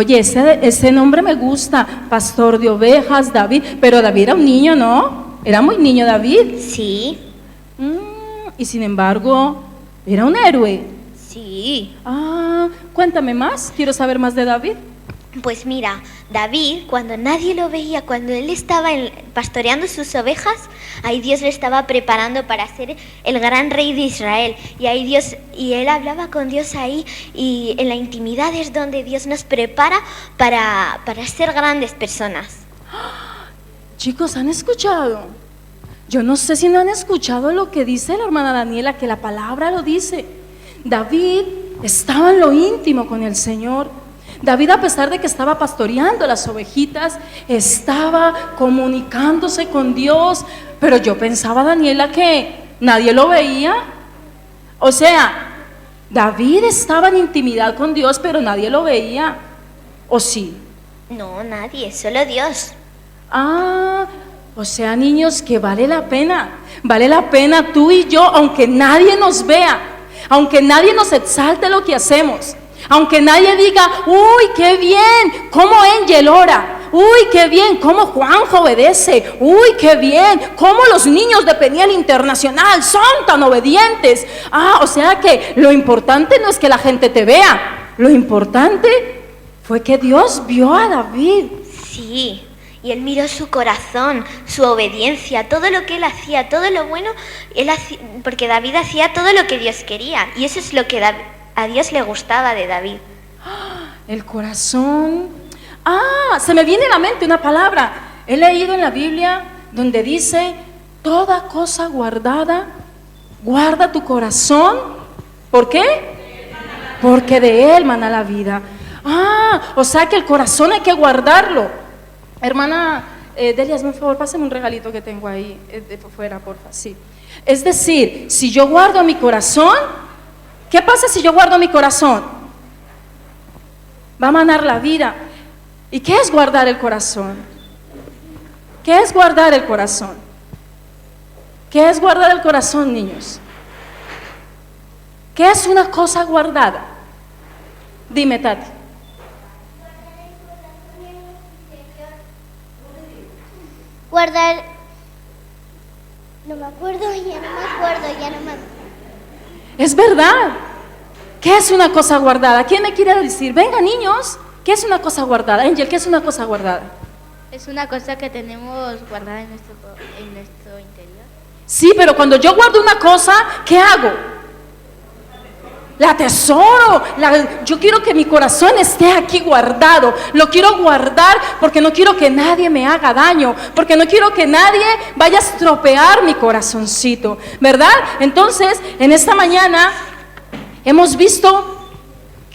Oye, ese nombre me gusta, pastor de ovejas, David, pero David era un niño, ¿no? Era muy niño David. Sí, Y sin embargo, era un héroe. sí. Cuéntame más, quiero saber más de David. Pues mira, David, cuando nadie lo veía, cuando él estaba pastoreando sus ovejas, ahí Dios le estaba preparando para ser el gran rey de Israel. Y él hablaba con Dios ahí, y en la intimidad es donde Dios nos prepara para ser grandes personas. Chicos, ¿han escuchado? Yo no sé si no han escuchado lo que dice la hermana Daniela, que la palabra lo dice. David estaba en lo íntimo con el Señor. David, a pesar de que estaba pastoreando las ovejitas, estaba comunicándose con Dios. Pero yo pensaba, Daniela, que nadie lo veía. O sea, David estaba en intimidad con Dios, pero nadie lo veía. ¿O sí? No, nadie, solo Dios. O sea, niños, que vale la pena tú y yo, aunque nadie nos vea, aunque nadie nos exalte lo que hacemos, aunque nadie diga, uy, qué bien, cómo Angel ora, uy, qué bien, cómo Juanjo obedece, uy, qué bien, cómo los niños de Peniel Internacional son tan obedientes. O sea que lo importante no es que la gente te vea, lo importante fue que Dios vio a David. Sí. Y él miró su corazón, su obediencia, todo lo que él hacía, todo lo bueno, porque David hacía todo lo que Dios quería. Y eso es lo que a Dios le gustaba de David. El corazón. Se me viene a la mente una palabra. He leído en la Biblia donde dice, toda cosa guardada, guarda tu corazón. ¿Por qué? Porque de él mana la vida. O sea que el corazón hay que guardarlo. Hermana Delia, hazme un favor, pásame un regalito que tengo ahí de fuera, porfa. Sí. Es decir, si yo guardo mi corazón, ¿qué pasa si yo guardo mi corazón? Va a manar la vida. ¿Y qué es guardar el corazón? ¿Qué es guardar el corazón? ¿Qué es guardar el corazón, niños? ¿Qué es una cosa guardada? Dime, Tati. Guardar, ya no me acuerdo. Es verdad. ¿Qué es una cosa guardada? ¿Quién me quiere decir? Venga, niños, ¿qué es una cosa guardada? Angel, ¿qué es una cosa guardada? Es una cosa que tenemos guardada en nuestro interior. Sí, pero cuando yo guardo una cosa, ¿qué hago? La atesoro. Yo quiero que mi corazón esté aquí guardado. Lo quiero guardar porque no quiero que nadie me haga daño, porque no quiero que nadie vaya a estropear mi corazoncito, ¿verdad? Entonces, en esta mañana hemos visto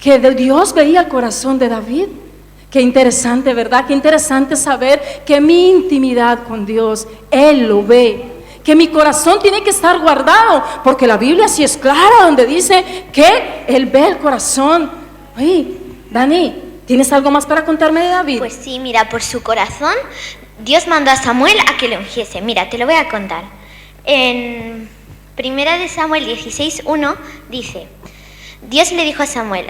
que Dios veía el corazón de David. Qué interesante, ¿verdad? Qué interesante saber que mi intimidad con Dios, Él lo ve. Que mi corazón tiene que estar guardado, porque la Biblia sí es clara donde dice que Él ve el corazón. Oye, Dani, ¿tienes algo más para contarme de David? Pues sí, mira, por su corazón Dios mandó a Samuel a que lo ungiese. Mira, te lo voy a contar. En 1 de Samuel 16:1 dice, Dios le dijo a Samuel,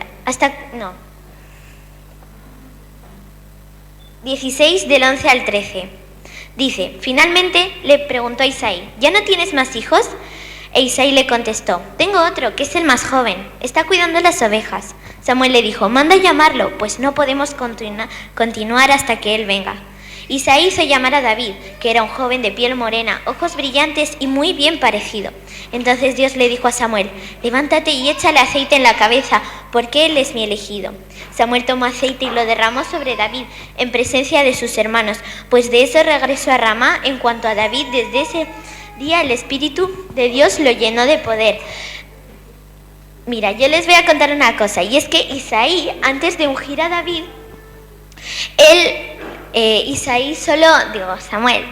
16 del 11 al 13. Dice, finalmente le preguntó a Isaí, ¿ya no tienes más hijos? E Isaí le contestó, tengo otro, que es el más joven, está cuidando las ovejas. Samuel le dijo, manda a llamarlo, pues no podemos continuar hasta que él venga. Isaí hizo llamar a David, que era un joven de piel morena, ojos brillantes y muy bien parecido. Entonces Dios le dijo a Samuel, levántate y échale aceite en la cabeza, porque él es mi elegido. Samuel tomó aceite y lo derramó sobre David, en presencia de sus hermanos, pues de eso regresó a Ramá. En cuanto a David, desde ese día el Espíritu de Dios lo llenó de poder. Mira, yo les voy a contar una cosa, y es que Isaí, antes de ungir a David, Samuel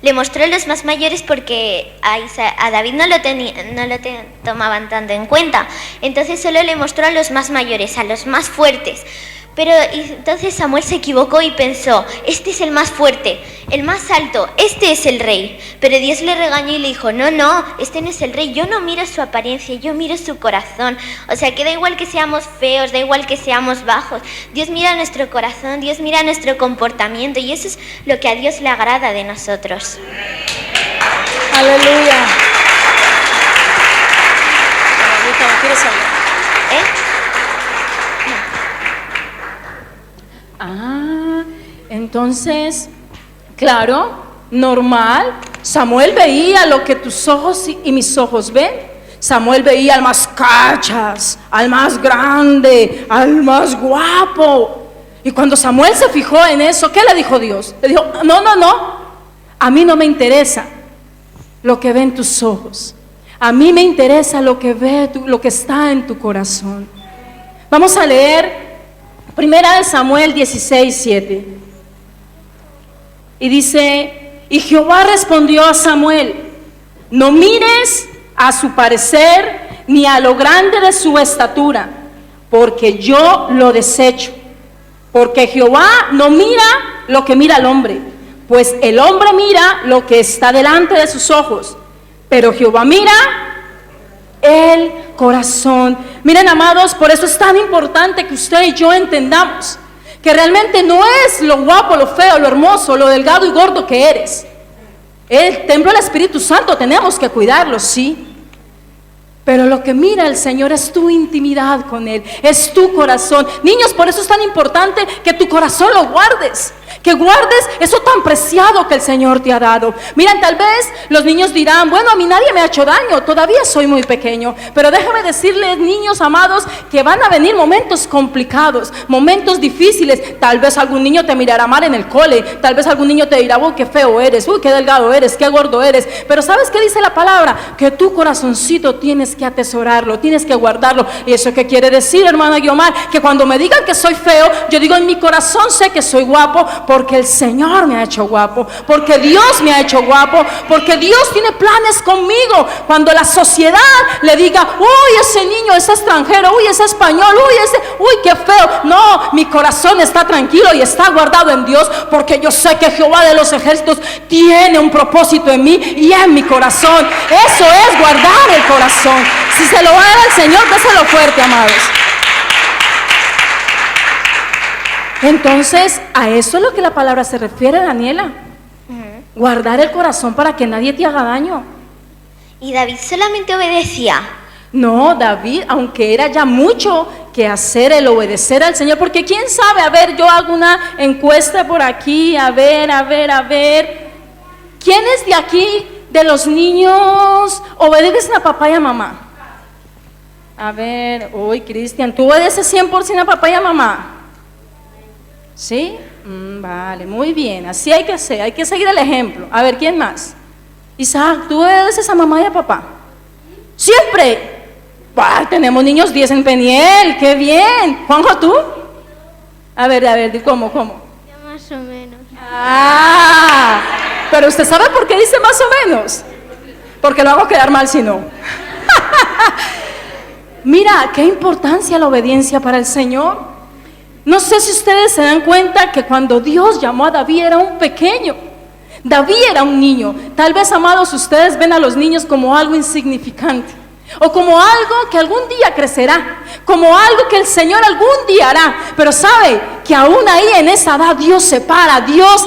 le mostró a los más mayores porque a David no lo tomaban tanto en cuenta. Entonces solo le mostró a los más mayores, a los más fuertes, Pero entonces Samuel se equivocó y pensó, este es el más fuerte, el más alto, este es el rey. Pero Dios le regañó y le dijo, no, este no es el rey, yo no miro su apariencia, yo miro su corazón. O sea, que da igual que seamos feos, da igual que seamos bajos. Dios mira nuestro corazón, Dios mira nuestro comportamiento y eso es lo que a Dios le agrada de nosotros. Aleluya. ¿Quieres hablar? Entonces, claro, normal. Samuel veía lo que tus ojos y mis ojos ven. Samuel veía al más cachas, al más grande, al más guapo. Y cuando Samuel se fijó en eso, ¿qué le dijo Dios? Le dijo, no, a mí no me interesa lo que ven tus ojos. A mí me interesa lo que lo que está en tu corazón. Vamos a leer 1 Samuel 16:7. Y dice, y Jehová respondió a Samuel, no mires a su parecer ni a lo grande de su estatura, porque yo lo desecho. Porque Jehová no mira lo que mira el hombre, pues el hombre mira lo que está delante de sus ojos, pero Jehová mira el corazón. Miren, amados, por eso es tan importante que usted y yo entendamos que realmente no es lo guapo, lo feo, lo hermoso, lo delgado y gordo que eres. El templo del Espíritu Santo tenemos que cuidarlo, sí. Pero lo que mira el Señor es tu intimidad con Él, es tu corazón. Niños, por eso es tan importante que tu corazón lo guardes, que guardes eso tan preciado que el Señor te ha dado. Miren, tal vez los niños dirán, bueno, a mí nadie me ha hecho daño, todavía soy muy pequeño. Pero déjame decirles, niños amados, que van a venir momentos complicados, momentos difíciles. Tal vez algún niño te mirará mal en el cole, tal vez algún niño te dirá, uy, qué feo eres, uy, qué delgado eres, qué gordo eres. Pero ¿sabes qué dice la palabra? Que tu corazoncito tienes que atesorarlo, tienes que guardarlo. ¿Y eso qué quiere decir, hermana Guiomar? Que cuando me digan que soy feo, yo digo, en mi corazón sé que soy guapo, porque el Señor me ha hecho guapo, porque Dios me ha hecho guapo, porque Dios tiene planes conmigo. Cuando la sociedad le diga, uy, ese niño es extranjero, uy, es español, uy, qué feo. No, mi corazón está tranquilo y está guardado en Dios, porque yo sé que Jehová de los ejércitos tiene un propósito en mí y en mi corazón. Eso es guardar el corazón. Si se lo va a dar al Señor, déselo fuerte, amados. Entonces, a eso es lo que la palabra se refiere, Daniela. Guardar el corazón para que nadie te haga daño. ¿Y David solamente obedecía? No, David, aunque era ya mucho que hacer el obedecer al Señor, porque quién sabe, a ver, yo hago una encuesta por aquí, a ver. ¿Quiénes de aquí, de los niños, obedecen a papá y a mamá? A ver, uy, Cristian, ¿tú obedeces 100% a papá y a mamá? ¿Sí? Vale, muy bien, así hay que hacer, hay que seguir el ejemplo. A ver, ¿quién más? Isaac, ¿tú obedeces a mamá y a papá? ¡Siempre! ¡Bah! Tenemos niños 10 en Peniel, ¡qué bien! Juanjo, ¿tú? A ver, ¿cómo? Ya más o menos. Pero usted sabe por qué dice más o menos. Porque lo hago quedar mal si no. Mira, qué importancia la obediencia para el Señor. No sé si ustedes se dan cuenta que cuando Dios llamó a David era un pequeño. David era un niño. Tal vez, amados, ustedes ven a los niños como algo insignificante, o como algo que algún día crecerá, como algo que el Señor algún día hará. Pero sabe que aún ahí en esa edad Dios separa, Dios,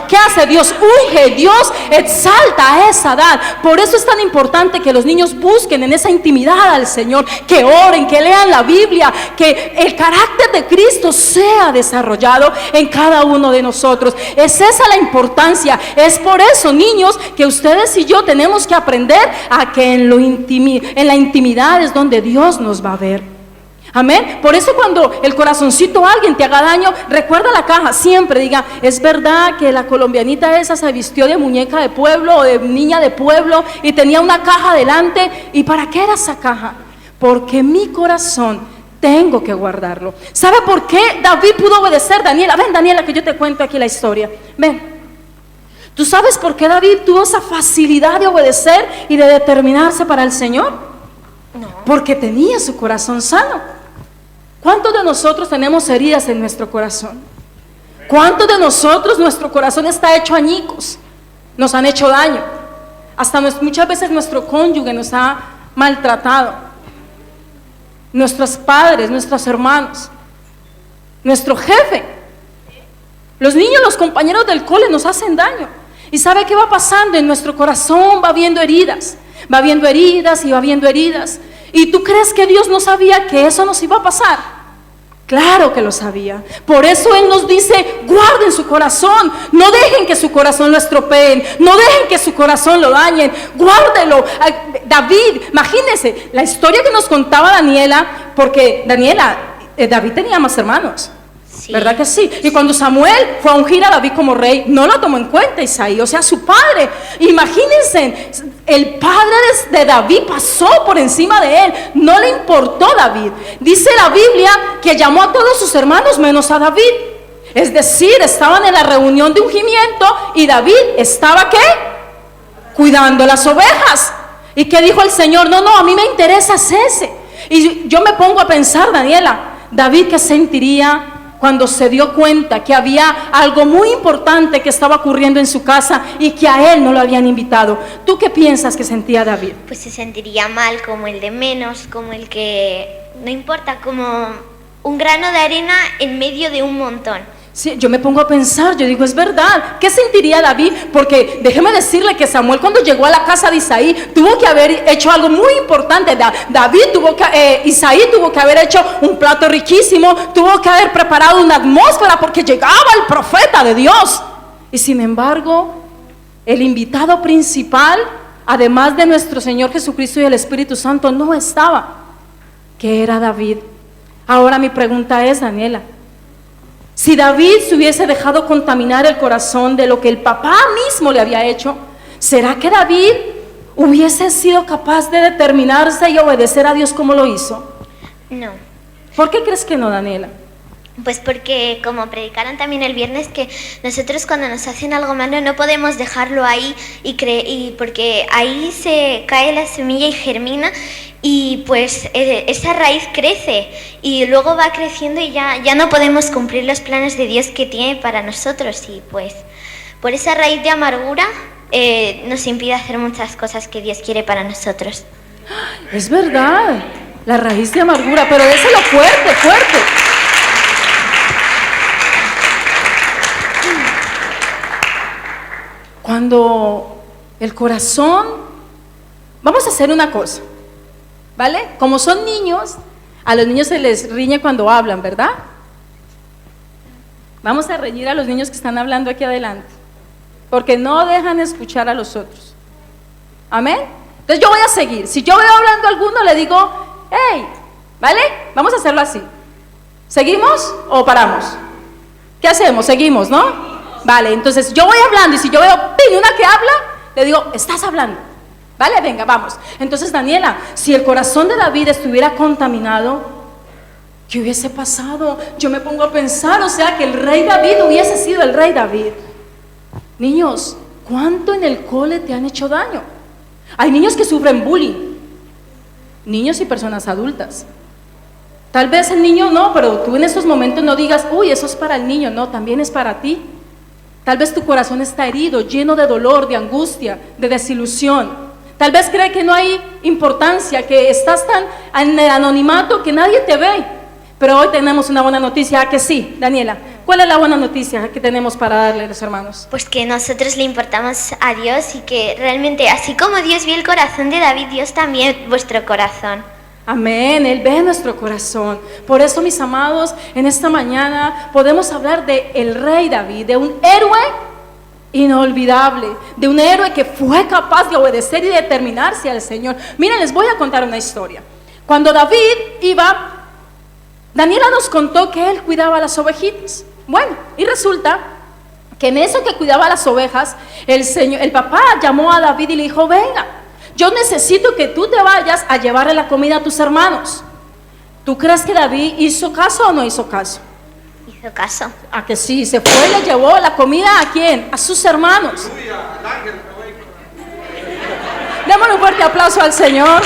¿qué hace? Dios unge, Dios exalta a esa edad. Por eso es tan importante que los niños busquen en esa intimidad al Señor, que oren, que lean la Biblia, que el carácter de Cristo sea desarrollado en cada uno de nosotros. Es esa la importancia. Es por eso, niños, que ustedes y yo tenemos que aprender a que en la intimidad es donde Dios nos va a ver. Amén. Por eso cuando el corazoncito alguien te haga daño, recuerda la caja, siempre diga, es verdad que la colombianita esa se vistió de muñeca de pueblo o de niña de pueblo y tenía una caja delante. ¿Y para qué era esa caja? Porque mi corazón tengo que guardarlo. ¿Sabe por qué David pudo obedecer? Daniela, ven Daniela, que yo te cuento aquí la historia. Ven. ¿Tú sabes por qué David tuvo esa facilidad de obedecer y de determinarse para el Señor? No. Porque tenía su corazón sano. ¿Cuántos de nosotros tenemos heridas en nuestro corazón? ¿Cuántos de nosotros nuestro corazón está hecho añicos? Nos han hecho daño. Hasta muchas veces nuestro cónyuge nos ha maltratado. Nuestros padres, nuestros hermanos, nuestro jefe. Los niños, los compañeros del cole nos hacen daño. ¿Y sabe qué va pasando? En nuestro corazón va habiendo heridas. Va habiendo heridas y va habiendo heridas. ¿Y tú crees que Dios no sabía que eso nos iba a pasar? Claro que lo sabía. Por eso Él nos dice, guarden su corazón. No dejen que su corazón lo estropeen. No dejen que su corazón lo dañen. Guárdelo. David, imagínense la historia que nos contaba Daniela, porque David tenía más hermanos. Sí. ¿Verdad que sí? Y cuando Samuel fue a ungir a David como rey, no lo tomó en cuenta Isaí, o sea, su padre. Imagínense, el padre de David pasó por encima de él, no le importó David. Dice la Biblia que llamó a todos sus hermanos menos a David. Es decir, estaban en la reunión de ungimiento y David estaba, ¿qué? Cuidando las ovejas. ¿Y qué dijo el Señor? No, a mí me interesa ese. Y yo me pongo a pensar, Daniela, David, ¿qué sentiría cuando se dio cuenta que había algo muy importante que estaba ocurriendo en su casa y que a él no lo habían invitado? ¿Tú qué piensas que sentía David? Pues se sentiría mal, como el de menos, como el que no importa, como un grano de arena en medio de un montón. Sí, yo me pongo a pensar, yo digo, es verdad, ¿qué sentiría David? Porque déjeme decirle que Samuel, cuando llegó a la casa de Isaí, tuvo que haber hecho algo muy importante. Isaí tuvo que haber hecho un plato riquísimo, tuvo que haber preparado una atmósfera porque llegaba el profeta de Dios. Y sin embargo, el invitado principal, además de nuestro Señor Jesucristo y el Espíritu Santo, no estaba, que era David. Ahora mi pregunta es, Daniela, si David se hubiese dejado contaminar el corazón de lo que el papá mismo le había hecho, ¿será que David hubiese sido capaz de determinarse y obedecer a Dios como lo hizo? No. ¿Por qué crees que no, Daniela? Pues porque, como predicaron también el viernes, que nosotros cuando nos hacen algo malo no podemos dejarlo ahí y porque ahí se cae la semilla y germina, y pues esa raíz crece y luego va creciendo y ya no podemos cumplir los planes de Dios que tiene para nosotros, y pues por esa raíz de amargura nos impide hacer muchas cosas que Dios quiere para nosotros. Es verdad, la raíz de amargura, pero déselo fuerte, fuerte. Cuando el corazón, vamos a hacer una cosa, ¿vale? Como son niños, a los niños se les riñe cuando hablan, ¿verdad? Vamos a reñir a los niños que están hablando aquí adelante, porque no dejan escuchar a los otros. ¿Amén? Entonces yo voy a seguir. Si yo veo hablando a alguno, le digo, hey, ¿vale? Vamos a hacerlo así. ¿Seguimos o paramos? ¿Qué hacemos? Seguimos, ¿no? Vale, entonces yo voy hablando y si yo veo una que habla, le digo, estás hablando. Vale, venga, vamos. Entonces, Daniela, si el corazón de David estuviera contaminado, ¿qué hubiese pasado? Yo me pongo a pensar, o sea, que el rey David hubiese sido el rey David. Niños, ¿cuánto en el cole te han hecho daño? Hay niños que sufren bullying, niños y personas adultas. Tal vez el niño no, pero tú en esos momentos no digas, uy, eso es para el niño. No, también es para ti. Tal vez tu corazón está herido, lleno de dolor, de angustia, de desilusión. Tal vez cree que no hay importancia, que estás tan en el anonimato que nadie te ve. Pero hoy tenemos una buena noticia, ¿a que sí, Daniela? ¿Cuál es la buena noticia que tenemos para darle a los hermanos? Pues que nosotros le importamos a Dios y que realmente, así como Dios vio el corazón de David, Dios también vuestro corazón. Amén, Él ve nuestro corazón. Por eso, mis amados, en esta mañana podemos hablar de el rey David, de un héroe inolvidable, de un héroe que fue capaz de obedecer y determinarse al Señor. Miren, les voy a contar una historia. Cuando David iba, Daniela nos contó que él cuidaba las ovejitas. Bueno, y resulta que en eso que cuidaba las ovejas, el papá llamó a David y le dijo, venga, yo necesito que tú te vayas a llevarle la comida a tus hermanos. ¿Tú crees que David hizo caso o no hizo caso? Hizo caso. ¿A que sí? Se fue y le llevó la comida ¿a quién? A sus hermanos. Démosle un fuerte aplauso al Señor.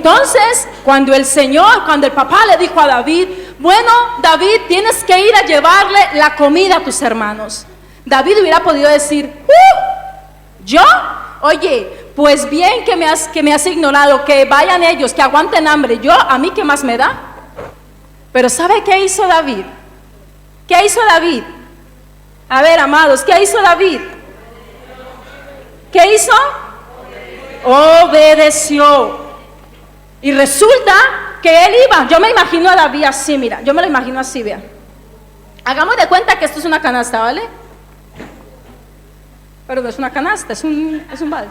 entonces, cuando el papá le dijo a David, bueno, David, tienes que ir a llevarle la comida a tus hermanos. David hubiera podido decir, ¿yo? Oye, pues bien que me has ignorado, que vayan ellos, que aguanten hambre. Yo, ¿a mí qué más me da? Pero ¿sabe qué hizo David? ¿Qué hizo David? A ver, amados, ¿qué hizo David? ¿Qué hizo? Obedeció. Y resulta que él iba, yo me imagino a David así, mira, yo me lo imagino así, vean. Hagamos de cuenta que esto es una canasta, ¿vale? Pero no es una canasta, es un balde.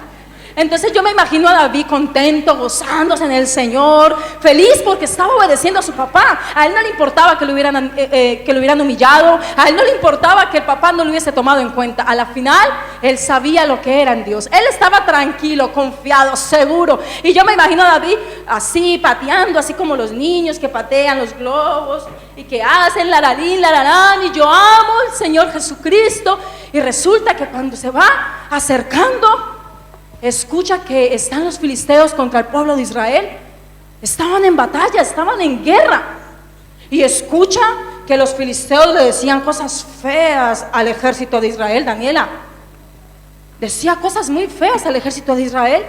Entonces yo me imagino a David contento, gozándose en el Señor, feliz porque estaba obedeciendo a su papá. A él no le importaba que lo hubieran humillado, a él no le importaba que el papá no lo hubiese tomado en cuenta. A la final, él sabía lo que era en Dios. Él estaba tranquilo, confiado, seguro. Y yo me imagino a David así, pateando, así como los niños que patean los globos y que hacen lararín, lararán, y yo amo al Señor Jesucristo. Y resulta que cuando se va acercando, escucha que están los filisteos contra el pueblo de Israel. Estaban en batalla, estaban en guerra. Y escucha que los filisteos le decían cosas feas al ejército de Israel. Daniela decía cosas muy feas al ejército de Israel.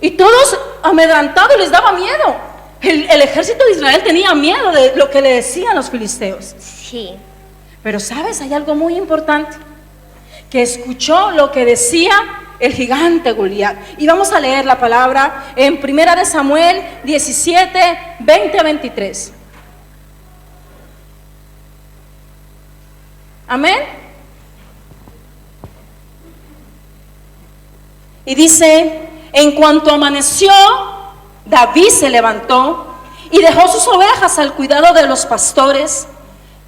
Y todos amedrantados, les daba miedo. El ejército de Israel tenía miedo de lo que le decían los filisteos. Sí. Pero ¿sabes? Hay algo muy importante. Que escuchó lo que decía el gigante Goliat. Y vamos a leer la palabra en 1 Samuel 17, 20-23. Amén. Y dice, en cuanto amaneció, David se levantó y dejó sus ovejas al cuidado de los pastores.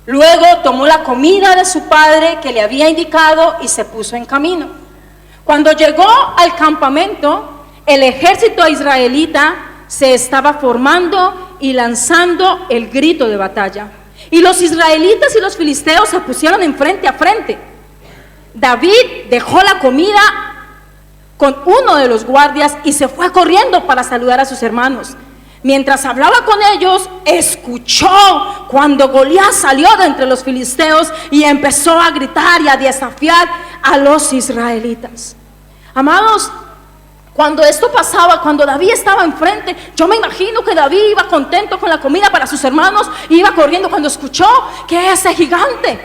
Luego tomó la comida de su padre que le había indicado y se puso en camino. Cuando llegó al campamento, el ejército israelita se estaba formando y lanzando el grito de batalla. Y los israelitas y los filisteos se pusieron en frente a frente. David dejó la comida con uno de los guardias y se fue corriendo para saludar a sus hermanos. Mientras hablaba con ellos, escuchó cuando Goliat salió de entre los filisteos y empezó a gritar y a desafiar a los israelitas. Amados, cuando esto pasaba, cuando David estaba enfrente, yo me imagino que David iba contento con la comida para sus hermanos y iba corriendo cuando escuchó que ese gigante,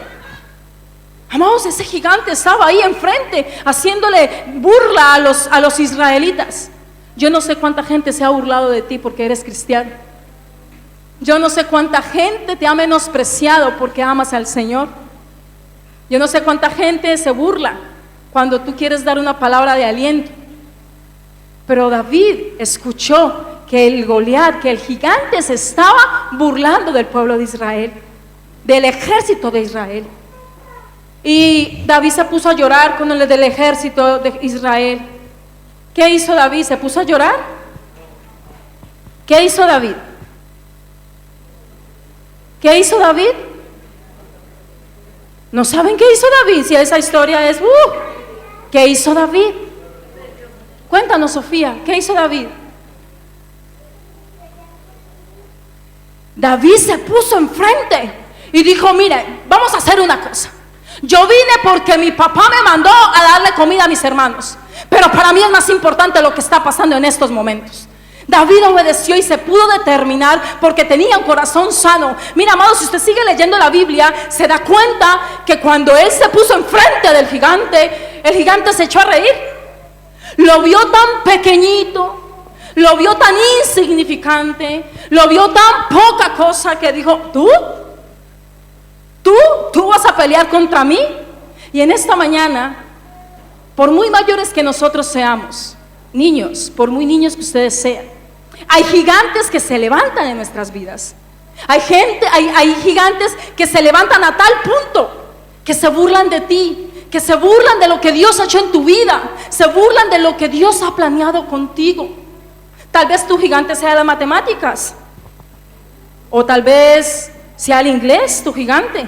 amados, ese gigante estaba ahí enfrente haciéndole burla a los israelitas. Yo no sé cuánta gente se ha burlado de ti porque eres cristiano. Yo no sé cuánta gente te ha menospreciado porque amas al Señor. Yo no sé cuánta gente se burla cuando tú quieres dar una palabra de aliento. Pero David escuchó que el Goliat, que el gigante se estaba burlando del pueblo de Israel, del ejército de Israel. Y David se puso a llorar con el del ejército de Israel. ¿Qué hizo David? ¿Se puso a llorar? ¿Qué hizo David? ¿Qué hizo David? ¿No saben qué hizo David? Si esa historia es, ¿qué hizo David? Cuéntanos, Sofía, ¿qué hizo David? David se puso enfrente y dijo, mire, vamos a hacer una cosa. Yo vine porque mi papá me mandó a darle comida a mis hermanos, pero para mí es más importante lo que está pasando en estos momentos. David obedeció y se pudo determinar porque tenía un corazón sano. Mira, amado, si usted sigue leyendo la Biblia, se da cuenta que cuando él se puso enfrente del gigante, el gigante se echó a reír. Lo vio tan pequeñito, lo vio tan insignificante, lo vio tan poca cosa que dijo, ¿tú vas a pelear contra mí? Y en esta mañana, por muy mayores que nosotros seamos, niños, por muy niños que ustedes sean, hay gigantes que se levantan en nuestras vidas. Hay gigantes que se levantan a tal punto que se burlan de ti, que se burlan de lo que Dios ha hecho en tu vida, se burlan de lo que Dios ha planeado contigo. Tal vez tu gigante sea las matemáticas, o tal vez sea el inglés tu gigante.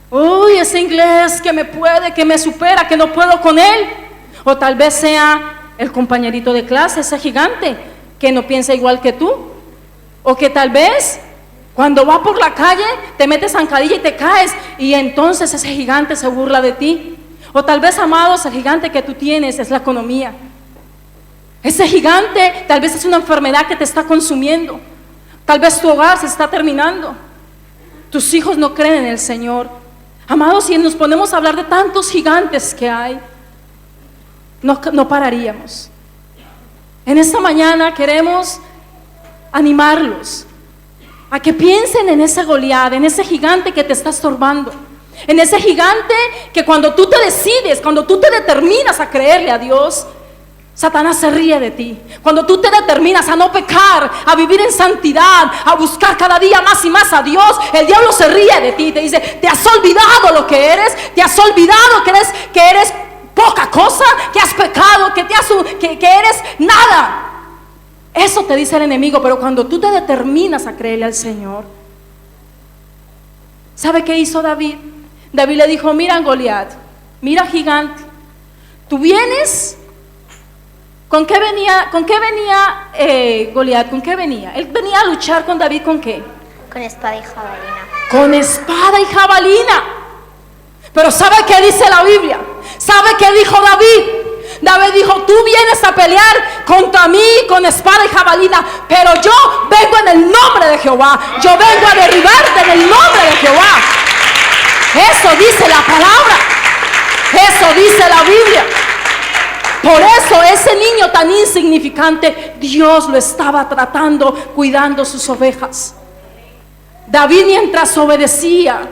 Uy, ese inglés que me puede, que me supera, que no puedo con él. O tal vez sea el compañerito de clase, ese gigante que no piensa igual que tú, o que tal vez cuando va por la calle te metes zancadilla y te caes y entonces ese gigante se burla de ti. O tal vez, amados, el gigante que tú tienes es la economía. Ese gigante tal vez es una enfermedad que te está consumiendo. Tal vez tu hogar se está terminando. Tus hijos no creen en el Señor. Amados, si nos ponemos a hablar de tantos gigantes que hay, no pararíamos. En esta mañana queremos animarlos a que piensen en ese Goliat, en ese gigante que te está estorbando, en ese gigante que cuando tú te decides, cuando tú te determinas a creerle a Dios, Satanás se ríe de ti. Cuando tú te determinas a no pecar, a vivir en santidad, a buscar cada día más y más a Dios, el diablo se ríe de ti y te dice: te has olvidado lo que eres, te has olvidado que eres poca cosa, que has pecado, que eres nada. Eso te dice el enemigo. Pero cuando tú te determinas a creerle al Señor, ¿sabe qué hizo David? David le dijo: mira, Goliat, mira, gigante, tú vienes. ¿Con qué venía Goliat? ¿Con qué venía? Él venía a luchar con David, ¿con qué? Con espada y jabalina. Con espada y jabalina. Pero ¿sabe qué dice la Biblia? ¿Sabe qué dijo David? David dijo: tú vienes a pelear contra mí con espada y jabalina, pero yo vengo en el nombre de Jehová. Yo vengo a derribarte en el nombre de Jehová. Eso dice la palabra. Eso dice la Biblia. Por eso ese niño tan insignificante, Dios lo estaba tratando, cuidando sus ovejas. David, mientras obedecía,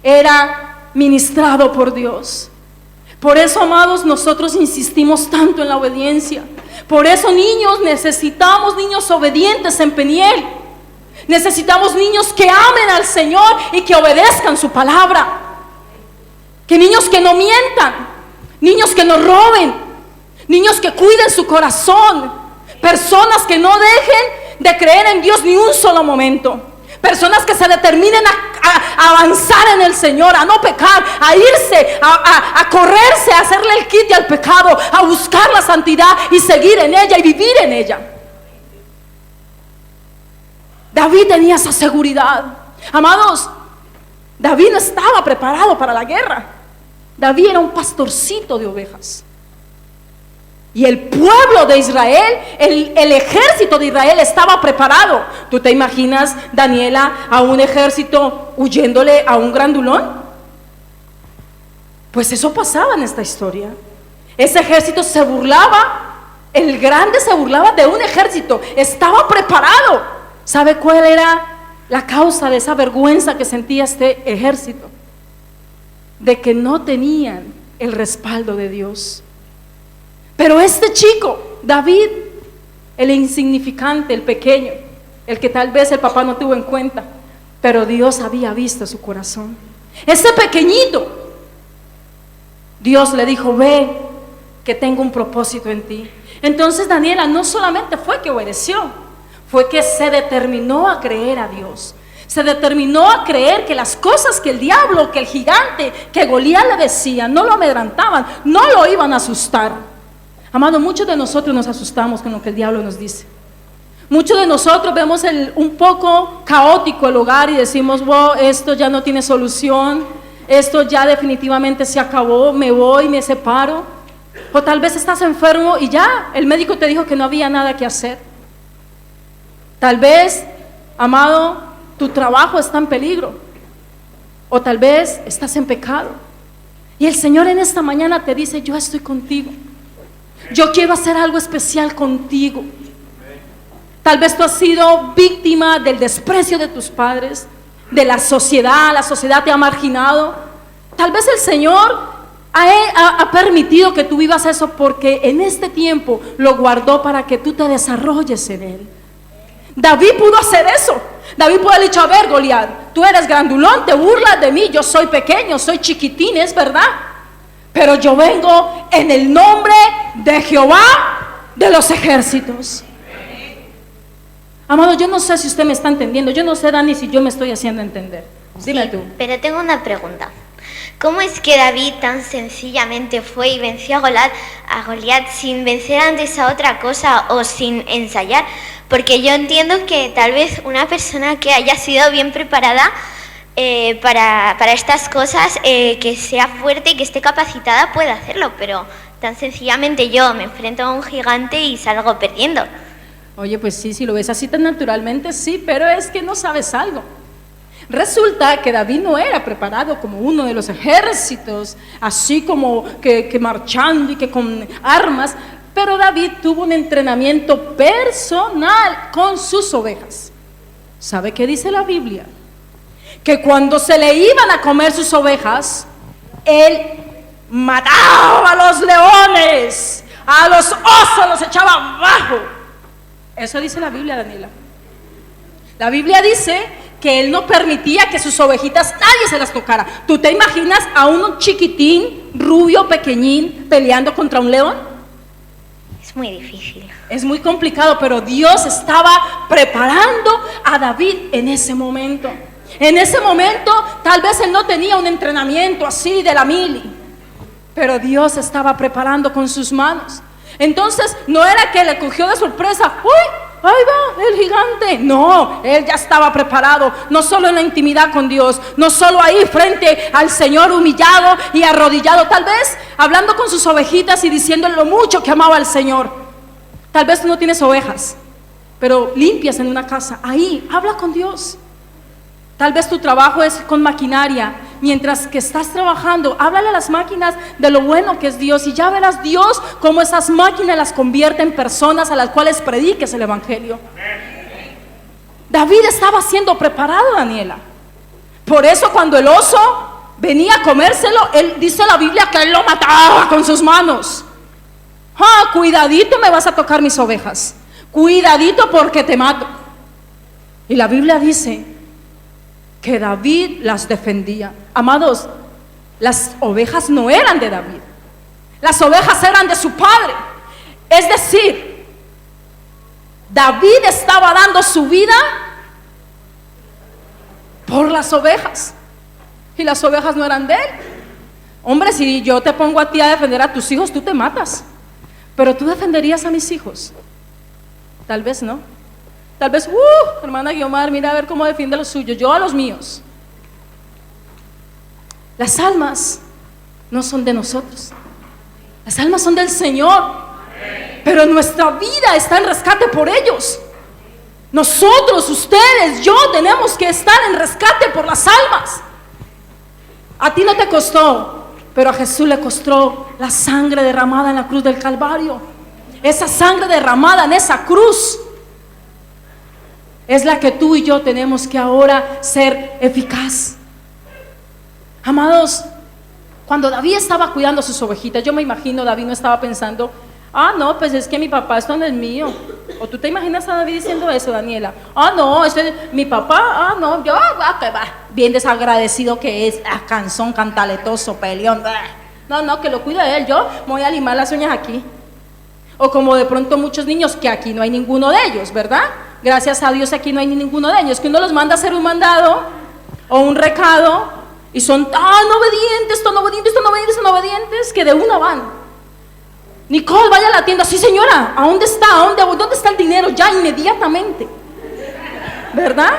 era ministrado por Dios. Por eso, amados, nosotros insistimos tanto en la obediencia. Por eso, niños, necesitamos niños obedientes en Peniel. Necesitamos niños que amen al Señor y que obedezcan su palabra. Que niños que no mientan, niños que no roben, niños que cuiden su corazón, personas que no dejen de creer en Dios ni un solo momento, personas que se determinen a avanzar en el Señor, a no pecar, a irse, a correrse, a hacerle el quite al pecado, a buscar la santidad y seguir en ella y vivir en ella. David tenía esa seguridad. Amados, David no estaba preparado para la guerra. David era un pastorcito de ovejas. Y el pueblo de Israel, el ejército de Israel estaba preparado. ¿Tú te imaginas, Daniela, a un ejército huyéndole a un grandulón? Pues eso pasaba en esta historia. Ese ejército se burlaba, el grande se burlaba de un ejército, estaba preparado. ¿Sabe cuál era la causa de esa vergüenza que sentía este ejército? De que no tenían el respaldo de Dios. Pero este chico, David, el insignificante, el pequeño, el que tal vez el papá no tuvo en cuenta, pero Dios había visto su corazón. Ese pequeñito, Dios le dijo: ve, que tengo un propósito en ti. Entonces Daniela no solamente fue que obedeció, fue que se determinó a creer a Dios. Se determinó a creer que las cosas que el diablo, que el gigante, que Goliat le decía, no lo amedrantaban, no lo iban a asustar. Amado, muchos de nosotros nos asustamos con lo que el diablo nos dice. Muchos de nosotros vemos un poco caótico el hogar y decimos: wow, esto ya no tiene solución, esto ya definitivamente se acabó, me voy, me separo. O tal vez estás enfermo y ya el médico te dijo que no había nada que hacer. Tal vez, amado, tu trabajo está en peligro. O tal vez estás en pecado. Y el Señor en esta mañana te dice: yo estoy contigo. Yo quiero hacer algo especial contigo. Tal vez tú has sido víctima del desprecio de tus padres, de la sociedad te ha marginado. Tal vez el Señor ha permitido que tú vivas eso porque en este tiempo lo guardó para que tú te desarrolles en Él. David pudo hacer eso. David pudo haber dicho: a ver, Goliat, tú eres grandulón, te burlas de mí, yo soy pequeño, soy chiquitín, es verdad, pero yo vengo en el nombre de Jehová de los ejércitos. Amado, yo no sé si usted me está entendiendo. Yo no sé, Dani, si yo me estoy haciendo entender. Dime tú. Pero tengo una pregunta. ¿Cómo es que David tan sencillamente fue y venció a Goliat sin vencer antes a otra cosa o sin ensayar? Porque yo entiendo que tal vez una persona que haya sido bien preparada para estas cosas, que sea fuerte y que esté capacitada, puede hacerlo, pero tan sencillamente yo me enfrento a un gigante y salgo perdiendo. Oye, pues sí, si lo ves así tan naturalmente, sí, pero es que no sabes algo. Resulta que David no era preparado como uno de los ejércitos, así como que marchando y que con armas, pero David tuvo un entrenamiento personal con sus ovejas. ¿Sabe qué dice la Biblia? Que cuando se le iban a comer sus ovejas, él mataba a los leones, a los osos los echaba abajo. Eso dice la Biblia, Daniela. La Biblia dice que él no permitía que sus ovejitas nadie se las tocara. ¿Tú te imaginas a un chiquitín, rubio, pequeñín, peleando contra un león? Es muy difícil. Es muy complicado, pero Dios estaba preparando a David en ese momento. En ese momento, tal vez él no tenía un entrenamiento así de la mili, pero Dios estaba preparando con sus manos. Entonces, no era que le cogió de sorpresa, ¡uy! Ahí va el gigante. No, él ya estaba preparado, no solo en la intimidad con Dios, no solo ahí frente al Señor humillado y arrodillado, tal vez hablando con sus ovejitas y diciéndole lo mucho que amaba al Señor. Tal vez tú no tienes ovejas, pero limpias en una casa, ahí habla con Dios. Tal vez tu trabajo es con maquinaria. Mientras que estás trabajando, háblale a las máquinas de lo bueno que es Dios, y ya verás Dios cómo esas máquinas las convierte en personas a las cuales prediques el evangelio. David estaba siendo preparado, Daniela. Por eso cuando el oso venía a comérselo, él dice la Biblia que él lo mataba con sus manos. Cuidadito, me vas a tocar mis ovejas. Cuidadito porque te mato. Y la Biblia dice que David las defendía. Amados, las ovejas no eran de David, las ovejas eran de su padre. Es decir, David estaba dando su vida por las ovejas, y las ovejas no eran de él. Hombre, si yo te pongo a ti a defender a tus hijos, tú te matas, pero tú defenderías a mis hijos. Tal vez no. Tal vez, hermana Guiomar, mira a ver cómo defiende a los suyos, yo a los míos. Las almas no son de nosotros, las almas son del Señor, pero nuestra vida está en rescate por ellos. Nosotros, ustedes, yo tenemos que estar en rescate por las almas. A ti no te costó, pero a Jesús le costó la sangre derramada en la cruz del Calvario. Esa sangre derramada en esa cruz es la que tú y yo tenemos que ahora ser eficaz. Amados, cuando David estaba cuidando a sus ovejitas, yo me imagino David no estaba pensando, no, pues es que mi papá, esto no es mío. ¿O tú te imaginas a David diciendo eso, Daniela? No, este es mi papá, no, yo, que va, bien desagradecido que es, cansón, cantaletoso, peleón, no, que lo cuida él, yo me voy a limar las uñas aquí. O como de pronto muchos niños, que aquí no hay ninguno de ellos, ¿verdad? Gracias a Dios aquí no hay ninguno de ellos, que uno los manda a hacer un mandado o un recado y son tan obedientes, que de una van. Nicole, vaya a la tienda. Sí, señora, ¿a dónde está? ¿Dónde está el dinero? Ya, inmediatamente, ¿verdad?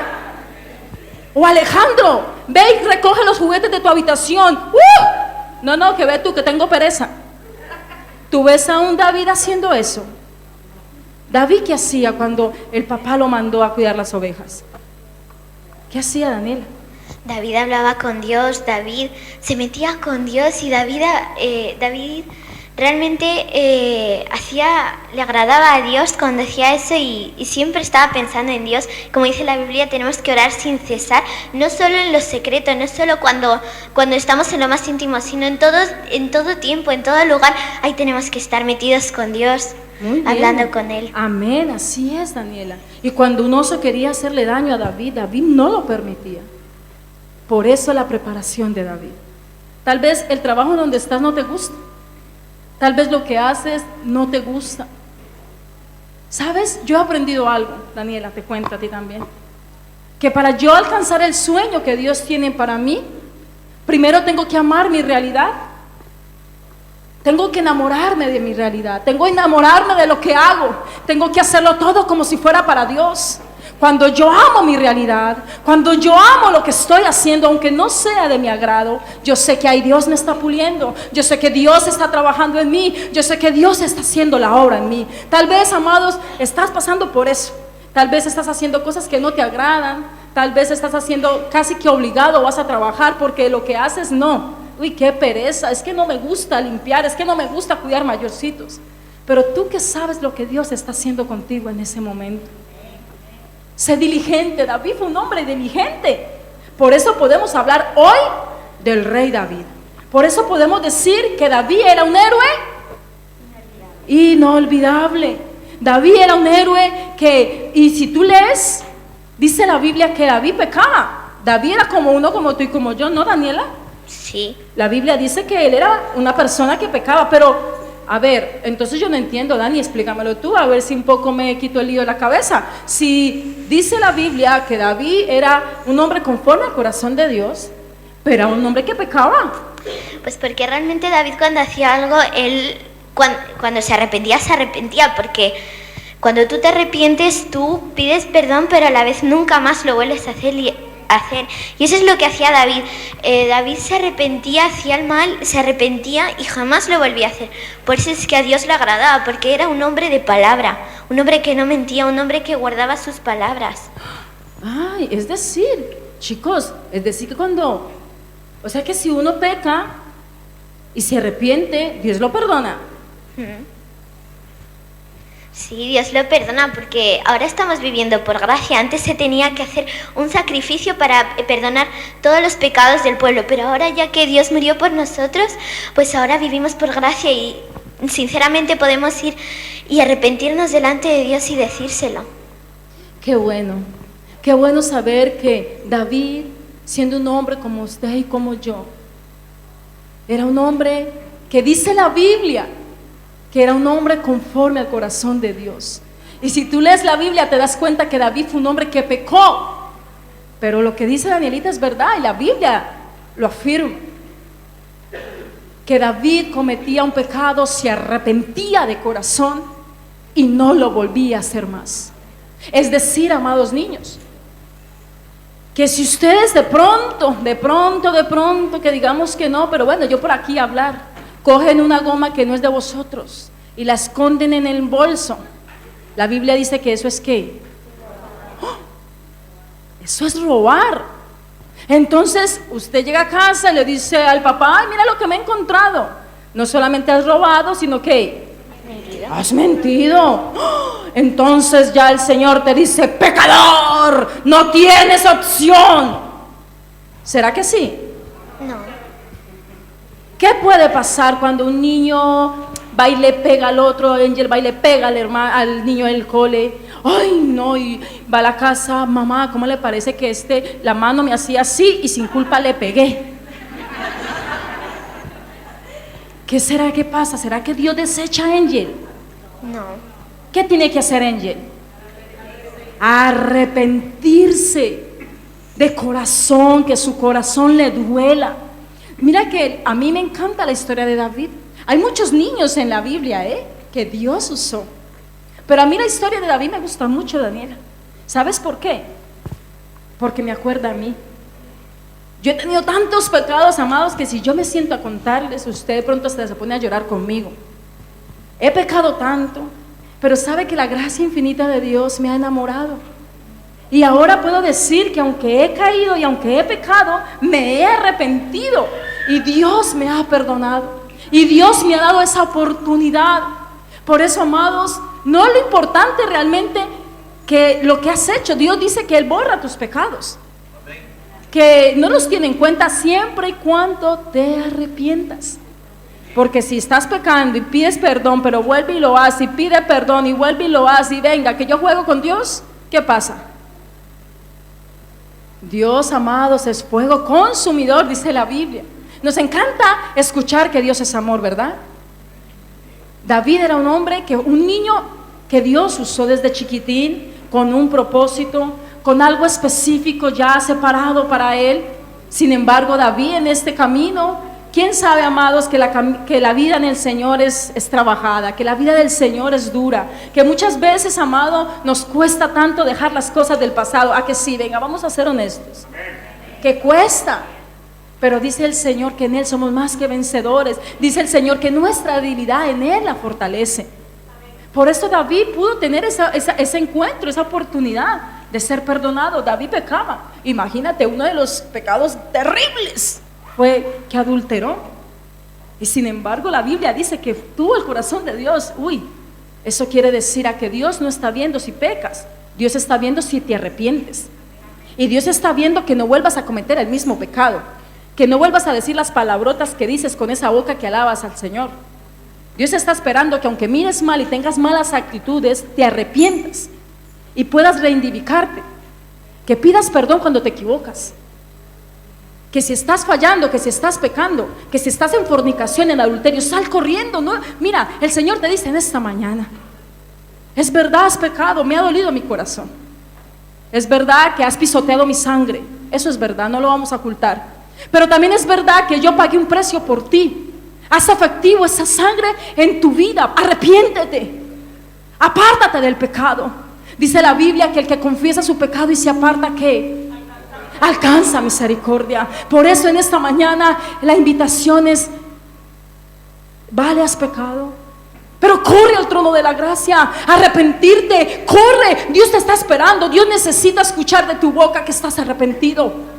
O Alejandro, ve y recoge los juguetes de tu habitación. No, que ve tú, que tengo pereza. ¿Tú ves a un David haciendo eso? David, ¿qué hacía cuando el papá lo mandó a cuidar las ovejas? ¿Qué hacía, Daniela? David hablaba con Dios, David se metía con Dios, y David realmente le agradaba a Dios cuando hacía eso, y siempre estaba pensando en Dios. Como dice la Biblia, tenemos que orar sin cesar, no solo en lo secreto, no solo cuando estamos en lo más íntimo, sino en todo tiempo, en todo lugar. Ahí tenemos que estar metidos con Dios, hablando con Él. Amén, así es, Daniela. Y cuando un oso quería hacerle daño a David, David no lo permitía. Por eso la preparación de David. Tal vez el trabajo donde estás no te gusta, tal vez lo que haces no te gusta. ¿Sabes? Yo he aprendido algo, Daniela, te cuento a ti también, que para yo alcanzar el sueño que Dios tiene para mí, Primero tengo que amar mi realidad. Tengo que enamorarme de mi realidad. Tengo que enamorarme de lo que hago. Tengo que hacerlo todo como si fuera para Dios. Cuando yo amo mi realidad, cuando yo amo lo que estoy haciendo, aunque no sea de mi agrado, yo sé que ahí Dios me está puliendo. Yo sé que Dios está trabajando en mí. Yo sé que Dios está haciendo la obra en mí. Tal vez, amados, estás pasando por eso. Tal vez estás haciendo cosas que no te agradan. Tal vez estás haciendo casi que obligado, vas a trabajar porque lo que haces no. Uy, qué pereza, es que no me gusta limpiar, es que no me gusta cuidar mayorcitos. Pero tú que sabes lo que Dios está haciendo contigo en ese momento. Sé diligente. David fue un hombre diligente. Por eso podemos hablar hoy del rey David. Por eso podemos decir que David era un héroe inolvidable. David era un héroe que, y si tú lees, dice la Biblia que David pecaba. David era como uno, como tú y como yo, ¿no, Daniela? Sí. La Biblia dice que él era una persona que pecaba, pero, a ver, entonces yo no entiendo, Dani, explícamelo tú, a ver si un poco me quito el lío de la cabeza. Si dice la Biblia que David era un hombre conforme al corazón de Dios, pero era un hombre que pecaba. Pues porque realmente David cuando hacía algo, él cuando se arrepentía, porque cuando tú te arrepientes, tú pides perdón, pero a la vez nunca más lo vuelves a hacer. Y eso es lo que hacía David. David se arrepentía, hacía el mal, se arrepentía y jamás lo volvía a hacer. Por eso es que a Dios le agradaba, porque era un hombre de palabra, un hombre que no mentía, un hombre que guardaba sus palabras. Ay, es decir, chicos, es decir que o sea que si uno peca y se arrepiente, Dios lo perdona. Sí, Dios lo perdona porque ahora estamos viviendo por gracia. Antes se tenía que hacer un sacrificio para perdonar todos los pecados del pueblo, pero ahora ya que Dios murió por nosotros, pues ahora vivimos por gracia y sinceramente podemos ir y arrepentirnos delante de Dios y decírselo. Qué bueno saber que David, siendo un hombre como usted y como yo, era un hombre que dice la Biblia que era un hombre conforme al corazón de Dios. Y si tú lees la Biblia te das cuenta que David fue un hombre que pecó, pero lo que dice Danielita es verdad y la Biblia lo afirma, que David cometía un pecado, se arrepentía de corazón y no lo volvía a hacer más. Es decir, amados niños, que si ustedes de pronto, que digamos que no, pero bueno, yo por aquí hablar, cogen una goma que no es de vosotros y la esconden en el bolso, la Biblia dice que eso es ¿qué? ¡Oh! Eso es robar. Entonces usted llega a casa y le dice al papá, ay, mira lo que me he encontrado. No solamente has robado, sino que has mentido. ¡Oh! Entonces ya el Señor te dice, pecador, no tienes opción. ¿Será que sí? No. ¿Qué puede pasar cuando un niño va y le pega al otro, Angel va y le pega al niño en el cole? Ay, no, y va a la casa, mamá, ¿cómo le parece que la mano me hacía así y sin culpa le pegué? ¿Qué será que pasa? ¿Será que Dios desecha a Angel? No. ¿Qué tiene que hacer Angel? Arrepentirse de corazón, que su corazón le duela. Mira que a mí me encanta la historia de David. Hay muchos niños en la Biblia, que Dios usó. Pero a mí la historia de David me gusta mucho, Daniela. ¿Sabes por qué? Porque me acuerda a mí. Yo he tenido tantos pecados, amados, que si yo me siento a contarles, usted de pronto hasta se pone a llorar conmigo. He pecado tanto, pero sabe que la gracia infinita de Dios me ha enamorado. Y ahora puedo decir que aunque he caído y aunque he pecado, me he arrepentido. Y Dios me ha perdonado. Y Dios me ha dado esa oportunidad. Por eso, amados, no es lo importante realmente que lo que has hecho. Dios dice que Él borra tus pecados. Que no los tiene en cuenta siempre y cuando te arrepientas. Porque si estás pecando y pides perdón, pero vuelve y lo hace, y pide perdón y vuelve y lo hace, y venga, que yo juego con Dios, ¿qué pasa? Dios, amados, es fuego consumidor, dice la Biblia. Nos encanta escuchar que Dios es amor, ¿verdad? David era un hombre, un niño que Dios usó desde chiquitín, con un propósito, con algo específico ya separado para él. Sin embargo, David en este camino, ¿quién sabe, amados, que la vida en el Señor es trabajada, que la vida del Señor es dura, que muchas veces, amado, nos cuesta tanto dejar las cosas del pasado? ¿A que sí? Venga, vamos a ser honestos. Que cuesta. Pero dice el Señor que en Él somos más que vencedores. Dice el Señor que nuestra debilidad en Él la fortalece. Por eso David pudo tener ese encuentro, esa oportunidad de ser perdonado. David pecaba. Imagínate, uno de los pecados terribles fue que adulteró. Y sin embargo la Biblia dice que tuvo el corazón de Dios. Eso quiere decir a que Dios no está viendo si pecas. Dios está viendo si te arrepientes. Y Dios está viendo que no vuelvas a cometer el mismo pecado, que no vuelvas a decir las palabrotas que dices con esa boca que alabas al Señor. Dios está esperando que aunque mires mal y tengas malas actitudes, te arrepientas y puedas reivindicarte, que pidas perdón cuando te equivocas, que si estás fallando, que si estás pecando, que si estás en fornicación, en adulterio, sal corriendo, ¿no? Mira, el Señor te dice en esta mañana: es verdad, has pecado, me ha dolido mi corazón, es verdad que has pisoteado mi sangre, eso es verdad, no lo vamos a ocultar, pero también es verdad que yo pagué un precio por ti. Haz efectivo esa sangre en tu vida, arrepiéntete, apártate del pecado. Dice la Biblia que el que confiesa su pecado y se aparta, ¿qué? Alcanza misericordia. Por eso en esta mañana la invitación es: vale, has pecado, pero corre al trono de la gracia, arrepentirte, corre. Dios te está esperando, Dios necesita escuchar de tu boca que estás arrepentido.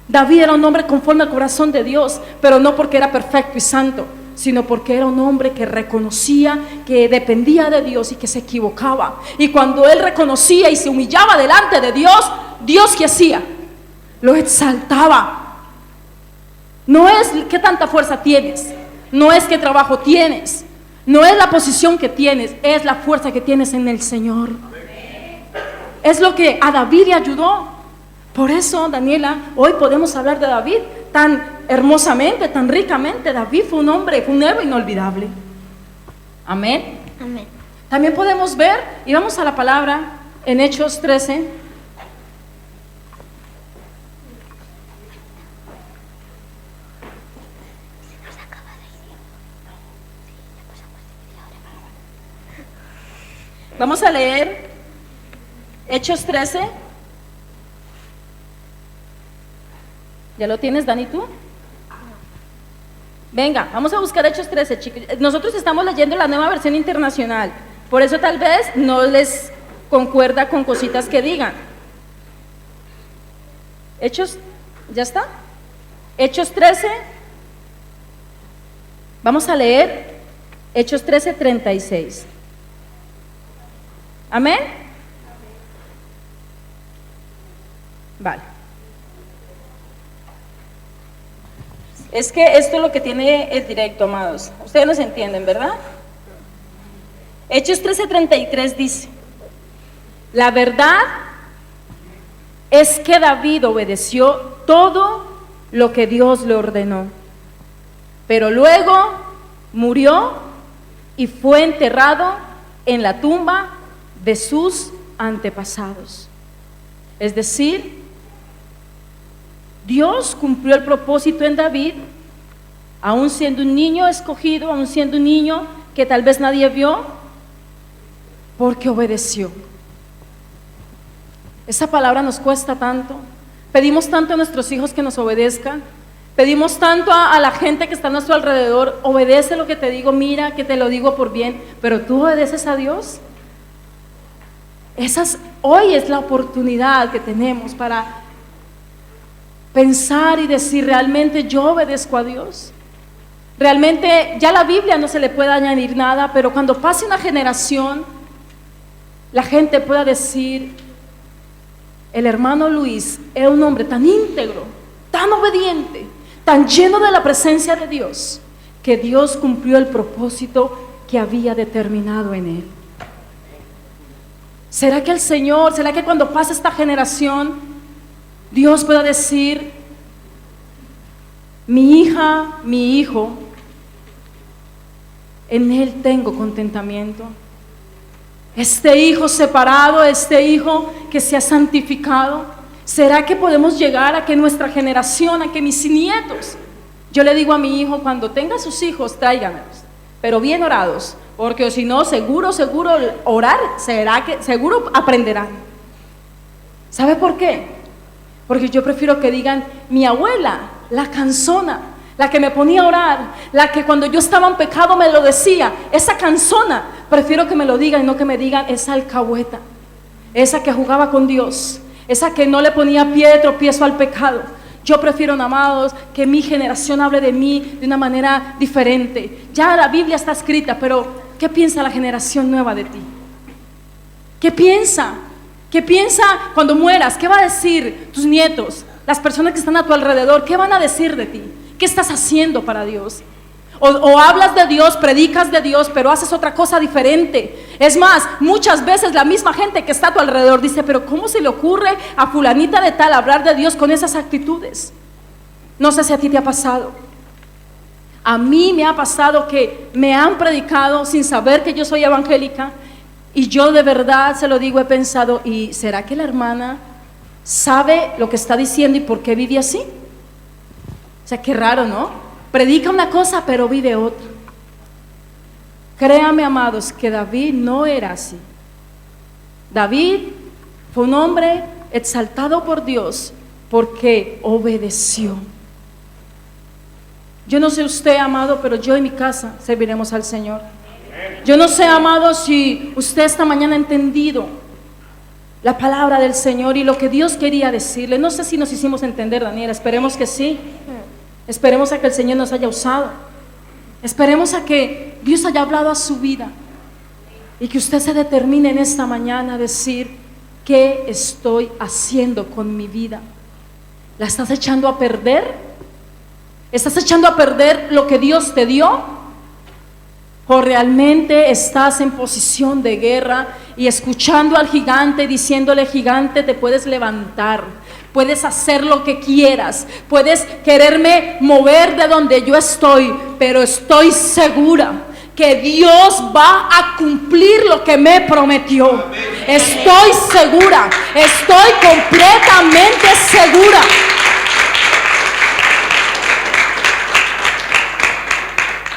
David era un hombre conforme al corazón de Dios, pero no porque era perfecto y santo, sino porque era un hombre que reconocía que dependía de Dios y que se equivocaba. Y cuando él reconocía y se humillaba delante de Dios, ¿Dios qué hacía? Lo exaltaba. No es qué tanta fuerza tienes, no es qué trabajo tienes, no es la posición que tienes, es la fuerza que tienes en el Señor. Es lo que a David le ayudó. Por eso, Daniela, hoy podemos hablar de David tan hermosamente, tan ricamente. David fue un hombre, fue un héroe inolvidable. Amén. Amén. También podemos ver, y vamos a la palabra en Hechos 13. Vamos a leer Hechos 13. ¿Ya lo tienes, Dani, tú? Venga, vamos a buscar Hechos 13, chicos. Nosotros estamos leyendo la Nueva Versión Internacional, por eso tal vez no les concuerda con cositas que digan. Hechos, ¿ya está? Hechos 13. Vamos a leer Hechos 13, 36. ¿Amén? Vale. Es que esto es lo que tiene el directo, amados. Ustedes nos entienden, ¿verdad? Hechos 13:33 dice: la verdad es que David obedeció todo lo que Dios le ordenó, pero luego murió y fue enterrado en la tumba de sus antepasados. Es decir, Dios cumplió el propósito en David, aún siendo un niño escogido, aún siendo un niño que tal vez nadie vio, porque obedeció. Esa palabra nos cuesta tanto. Pedimos tanto a nuestros hijos que nos obedezcan. Pedimos tanto a la gente que está a nuestro alrededor: obedece lo que te digo, mira que te lo digo por bien. Pero tú obedeces a Dios. Hoy es la oportunidad que tenemos para pensar y decir: realmente yo obedezco a Dios. Realmente ya a la Biblia no se le puede añadir nada, pero cuando pase una generación, la gente pueda decir: el hermano Luis es un hombre tan íntegro, tan obediente, tan lleno de la presencia de Dios, que Dios cumplió el propósito que había determinado en él. ¿Será que cuando pase esta generación, Dios pueda decir: mi hija, mi hijo, en él tengo contentamiento? Este hijo separado, este hijo que se ha santificado, ¿Será que podemos llegar a que nuestra generación, a que mis nietos, yo le digo a mi hijo, cuando tenga sus hijos, tráiganlos, pero bien orados, porque si no, seguro orar, será que seguro aprenderán. ¿Sabe por qué? Porque yo prefiero que digan, mi abuela, la canzona, la que me ponía a orar, la que cuando yo estaba en pecado me lo decía, esa canzona, prefiero que me lo digan y no que me digan esa alcahueta, esa que jugaba con Dios, esa que no le ponía pie de tropiezo al pecado. Yo prefiero, amados, que mi generación hable de mí de una manera diferente. Ya la Biblia está escrita, pero ¿qué piensa la generación nueva de ti? ¿Qué piensa? ¿Qué piensa cuando mueras? ¿Qué va a decir tus nietos? Las personas que están a tu alrededor, ¿qué van a decir de ti? ¿Qué estás haciendo para Dios? O hablas de Dios, predicas de Dios, pero haces otra cosa diferente. Es más, muchas veces la misma gente que está a tu alrededor dice, pero ¿cómo se le ocurre a fulanita de tal hablar de Dios con esas actitudes? No sé si a ti te ha pasado. A mí me ha pasado que me han predicado sin saber que yo soy evangélica, y yo de verdad se lo digo, he pensado, ¿y será que la hermana sabe lo que está diciendo y por qué vive así? O sea, qué raro, ¿no? Predica una cosa, pero vive otra. Créame, amados, que David no era así. David fue un hombre exaltado por Dios porque obedeció. Yo no sé usted, amado, pero yo en mi casa serviremos al Señor. Yo no sé, amado, si usted esta mañana ha entendido la palabra del Señor y lo que Dios quería decirle. No sé si nos hicimos entender, Daniela, esperemos que sí. Esperemos a que el Señor nos haya usado. Esperemos a que Dios haya hablado a su vida y que usted se determine en esta mañana a decir, ¿qué estoy haciendo con mi vida? ¿La estás echando a perder? ¿Estás echando a perder lo que Dios te dio? ¿O realmente estás en posición de guerra y escuchando al gigante, diciéndole, gigante, te puedes levantar, puedes hacer lo que quieras, puedes quererme mover de donde yo estoy, pero estoy segura que Dios va a cumplir lo que me prometió? Estoy segura, estoy completamente segura.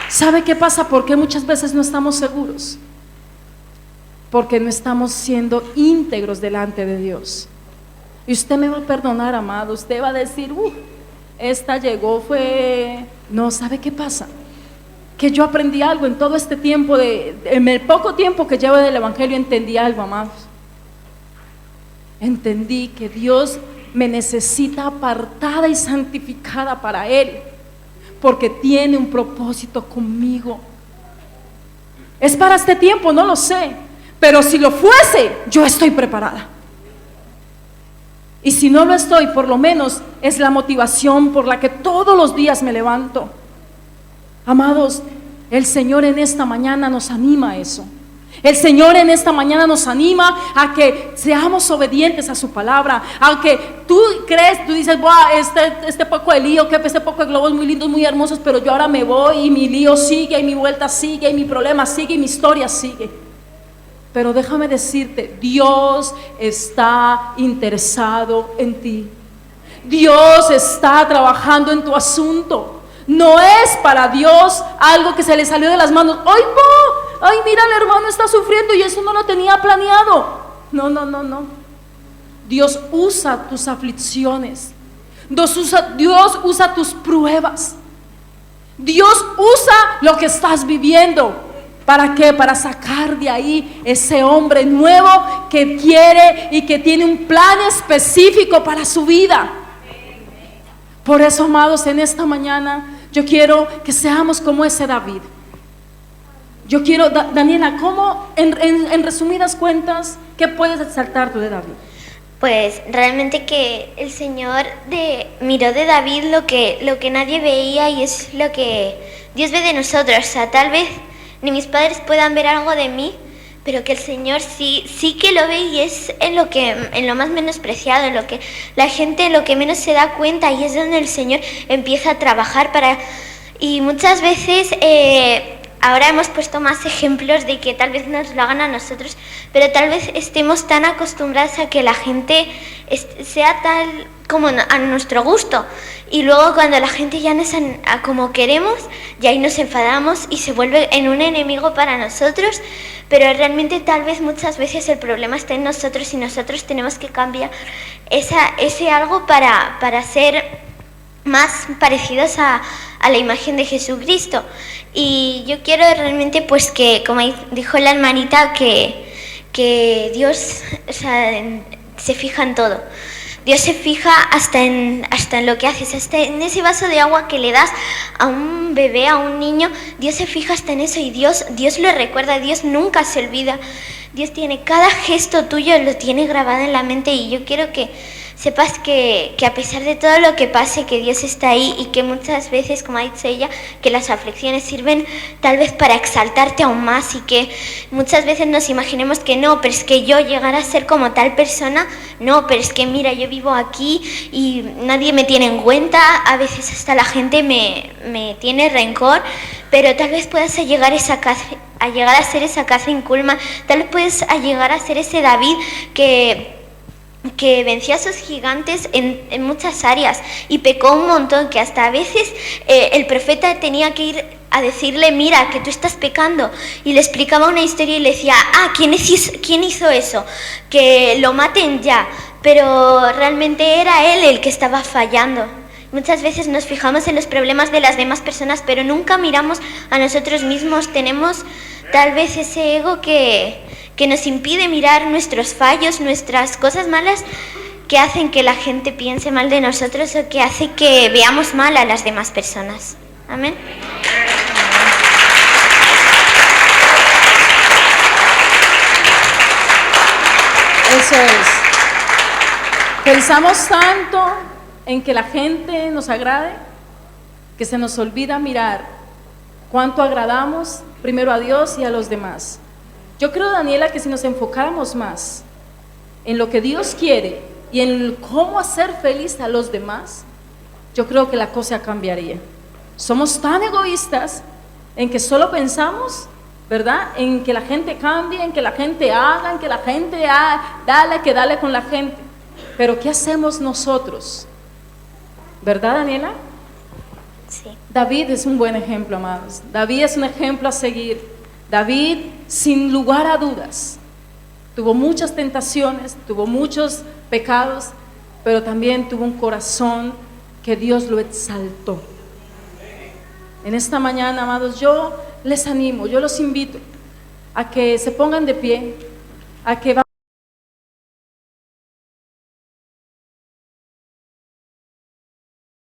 ¿Sabe qué pasa? ¿Por qué muchas veces no estamos seguros? Porque no estamos siendo íntegros delante de Dios. Y usted me va a perdonar, amado, usted va a decir, esta llegó, fue... No, ¿sabe qué pasa? Que yo aprendí algo en todo este tiempo, en el poco tiempo que llevo del Evangelio, entendí algo, amados. Entendí que Dios me necesita apartada y santificada para Él, porque tiene un propósito conmigo. ¿Es para este tiempo? No lo sé, pero si lo fuese, yo estoy preparada. Y si no lo estoy, por lo menos es la motivación por la que todos los días me levanto. Amados, el Señor en esta mañana nos anima a eso. El Señor en esta mañana nos anima a que seamos obedientes a su palabra. Aunque tú crees, tú dices, este poco de lío, que este poco de globos muy lindos, muy hermosos, pero yo ahora me voy y mi lío sigue, y mi vuelta sigue, y mi problema sigue, y mi historia sigue. Pero déjame decirte, Dios está interesado en ti. Dios está trabajando en tu asunto. No es para Dios algo que se le salió de las manos. Ay, mira, el hermano está sufriendo y eso no lo tenía planeado. No. Dios usa tus aflicciones. Dios usa tus pruebas. Dios usa lo que estás viviendo. ¿Para qué? Para sacar de ahí ese hombre nuevo que quiere y que tiene un plan específico para su vida. Por eso, amados, en esta mañana yo quiero que seamos como ese David. Yo quiero, Daniela, ¿cómo, en resumidas cuentas, qué puedes exaltar tú de David? Pues realmente que el Señor miró de David lo que nadie veía, y es lo que Dios ve de nosotros. O sea, tal vez ni mis padres puedan ver algo de mí, pero que el Señor sí que lo ve, y es en lo más menospreciado, en lo que la gente en lo que menos se da cuenta, y es donde el Señor empieza a trabajar y muchas veces ahora hemos puesto más ejemplos de que tal vez nos lo hagan a nosotros, pero tal vez estemos tan acostumbrados a que la gente sea tal como a nuestro gusto, y luego cuando la gente ya no es como queremos, ya ahí nos enfadamos y se vuelve en un enemigo para nosotros, pero realmente tal vez muchas veces el problema está en nosotros y nosotros tenemos que cambiar ese algo para ser más parecidos a la imagen de Jesucristo. Y yo quiero realmente, pues que, como dijo la hermanita, que Dios, o sea, se fija en todo. Dios se fija hasta en lo que haces, hasta en ese vaso de agua que le das a un bebé, a un niño. Dios se fija hasta en eso y Dios lo recuerda, Dios nunca se olvida. Dios tiene cada gesto tuyo, lo tiene grabado en la mente, y yo quiero que sepas que a pesar de todo lo que pase, que Dios está ahí, y que muchas veces, como ha dicho ella, que las aflicciones sirven tal vez para exaltarte aún más, y que muchas veces nos imaginemos que no, pero es que yo llegar a ser como tal persona, no, pero es que mira, yo vivo aquí y nadie me tiene en cuenta, a veces hasta la gente me tiene rencor, pero tal vez puedas llegar a ser esa Kathryn Kuhlman, tal vez puedes llegar a ser ese David que venció a esos gigantes en muchas áreas y pecó un montón, que hasta a veces el profeta tenía que ir a decirle, mira, que tú estás pecando, y le explicaba una historia y le decía, ¿quién hizo eso? Que lo maten ya, pero realmente era él el que estaba fallando. Muchas veces nos fijamos en los problemas de las demás personas, pero nunca miramos a nosotros mismos. Tenemos tal vez ese ego que nos impide mirar nuestros fallos, nuestras cosas malas, que hacen que la gente piense mal de nosotros o que hace que veamos mal a las demás personas. Amén. Eso es. Pensamos tanto en que la gente nos agrade, que se nos olvida mirar cuánto agradamos primero a Dios y a los demás. Yo creo, Daniela, que si nos enfocáramos más en lo que Dios quiere y en cómo hacer feliz a los demás, yo creo que la cosa cambiaría. Somos tan egoístas en que solo pensamos, ¿verdad?, en que la gente cambie, en que la gente haga, en que la gente dale con la gente. Pero ¿qué hacemos nosotros? ¿Verdad, Daniela? Sí. David es un buen ejemplo, amados. David es un ejemplo a seguir. David, sin lugar a dudas, tuvo muchas tentaciones, tuvo muchos pecados, pero también tuvo un corazón que Dios lo exaltó. En esta mañana, amados, yo les animo, yo los invito a que se pongan de pie, a que